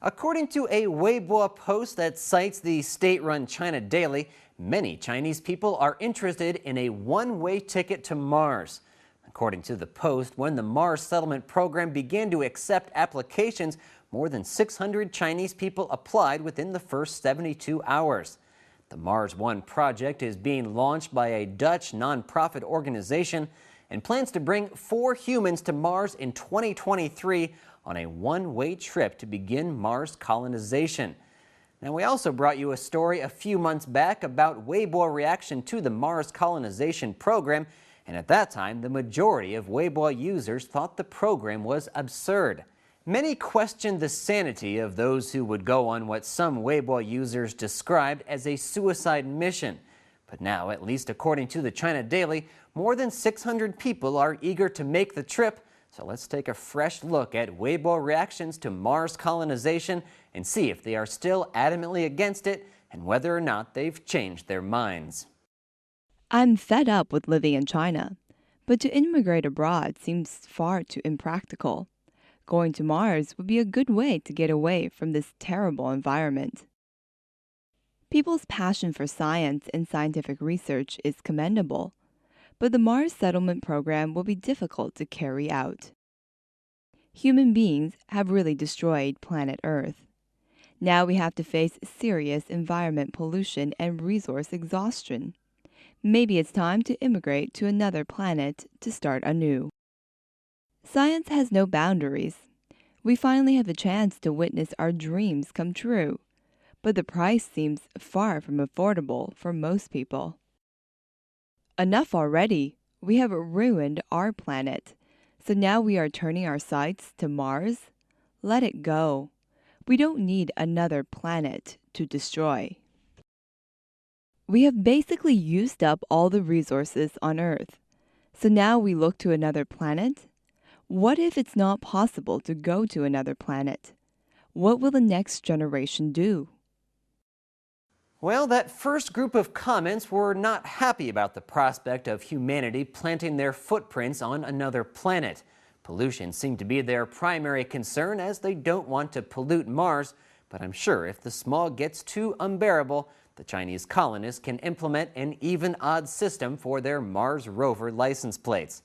According to a Weibo post that cites the state-run China Daily, many Chinese people are interested in a one-way ticket to Mars. According to the post, when the Mars settlement program began to accept applications, more than 600 Chinese people applied within the first 72 hours. The Mars One project is being launched by a Dutch nonprofit organization and plans to bring 4 humans to Mars in 2023 on a one-way trip to begin Mars colonization. Now, we also brought you a story a few months back about Weibo reaction to the Mars colonization program, and at that time, the majority of Weibo users thought the program was absurd. Many questioned the sanity of those who would go on what some Weibo users described as a suicide mission. But now, at least according to the China Daily, more than 600 people are eager to make the trip. So let's take a fresh look at Weibo reactions to Mars colonization and see if they are still adamantly against it and whether or not they've changed their minds. I'm fed up with living in China, but to immigrate abroad seems far too impractical. Going to Mars would be a good way to get away from this terrible environment. People's passion for science and scientific research is commendable, but the Mars settlement program will be difficult to carry out. Human beings have really destroyed planet Earth. Now we have to face serious environment pollution and resource exhaustion. Maybe it's time to immigrate to another planet to start anew. Science has no boundaries. We finally have a chance to witness our dreams come true, but the price seems far from affordable for most people. Enough already. We have ruined our planet. So now we are turning our sights to Mars? Let it go. We don't need another planet to destroy. We have basically used up all the resources on Earth. So now we look to another planet? What if it's not possible to go to another planet? What will the next generation do? Well, that first group of comments were not happy about the prospect of humanity planting their footprints on another planet. Pollution seemed to be their primary concern, as they don't want to pollute Mars. But I'm sure if the smog gets too unbearable, the Chinese colonists can implement an even-odd system for their Mars rover license plates.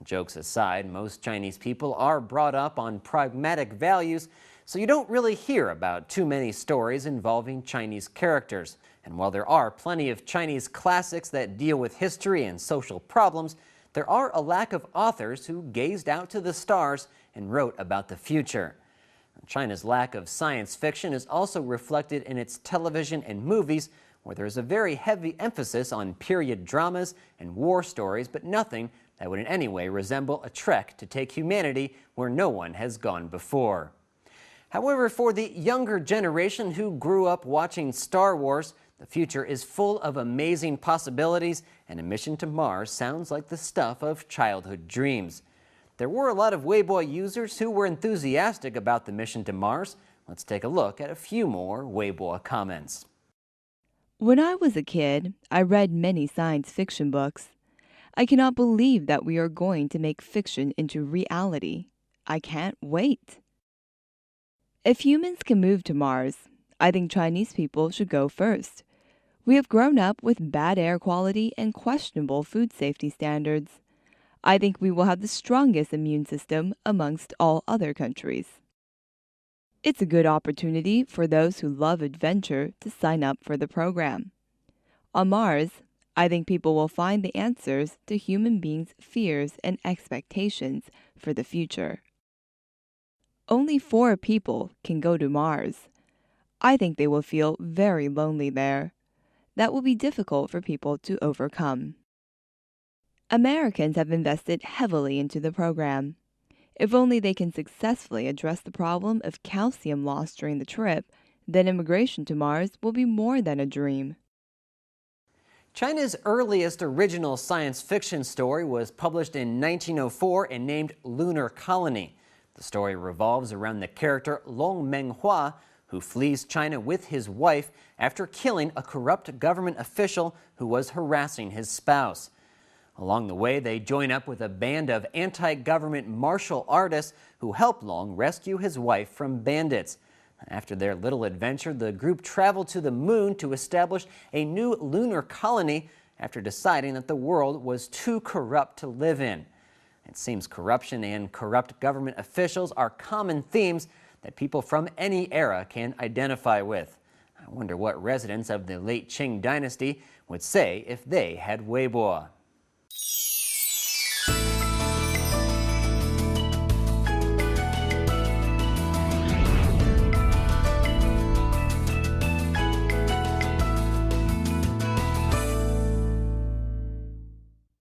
Jokes aside, most Chinese people are brought up on pragmatic values, so you don't really hear about too many stories involving Chinese characters. And while there are plenty of Chinese classics that deal with history and social problems, there are a lack of authors who gazed out to the stars and wrote about the future. China's lack of science fiction is also reflected in its television and movies, where there is a very heavy emphasis on period dramas and war stories, but nothing that would in any way resemble a trek to take humanity where no one has gone before. However, for the younger generation who grew up watching Star Wars, the future is full of amazing possibilities, and a mission to Mars sounds like the stuff of childhood dreams. There were a lot of Weibo users who were enthusiastic about the mission to Mars. Let's take a look at a few more Weibo comments. When I was a kid, I read many science fiction books. I cannot believe that we are going to make fiction into reality. I can't wait. If humans can move to Mars, I think Chinese people should go first. We have grown up with bad air quality and questionable food safety standards. I think we will have the strongest immune system amongst all other countries. It's a good opportunity for those who love adventure to sign up for the program. On Mars, I think people will find the answers to human beings' fears and expectations for the future. Only 4 people can go to Mars. I think they will feel very lonely there. That will be difficult for people to overcome. Americans have invested heavily into the program. If only they can successfully address the problem of calcium loss during the trip, then immigration to Mars will be more than a dream. China's earliest original science fiction story was published in 1904 and named Lunar Colony. The story revolves around the character Long Menghua, who flees China with his wife after killing a corrupt government official who was harassing his spouse. Along the way, they join up with a band of anti-government martial artists who help Long rescue his wife from bandits. After their little adventure, the group traveled to the moon to establish a new lunar colony after deciding that the world was too corrupt to live in. It seems corruption and corrupt government officials are common themes that people from any era can identify with. I wonder what residents of the late Qing dynasty would say if they had Weibo.